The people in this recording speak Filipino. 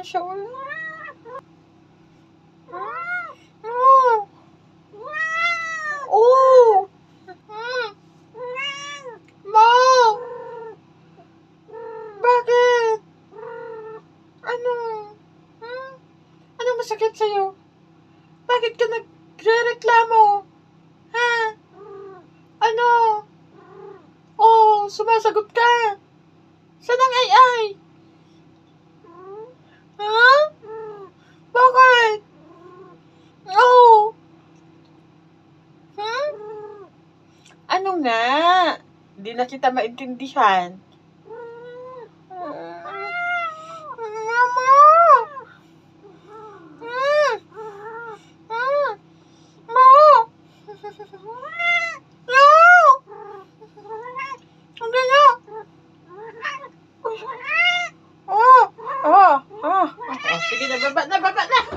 siya. Oh. Oh. Ma. Bakit? Ano? Ano masakit sa'yo? Bakit ka nagre-reklamo? Ha? Ano? Oh, sumasagot ka. Saan ang ay? Ha? Bakit? Oh. Ano nga? Hindi na kita maintindihan. Mama! Ma! No! Hindi na! Oh! Sige na, baba na!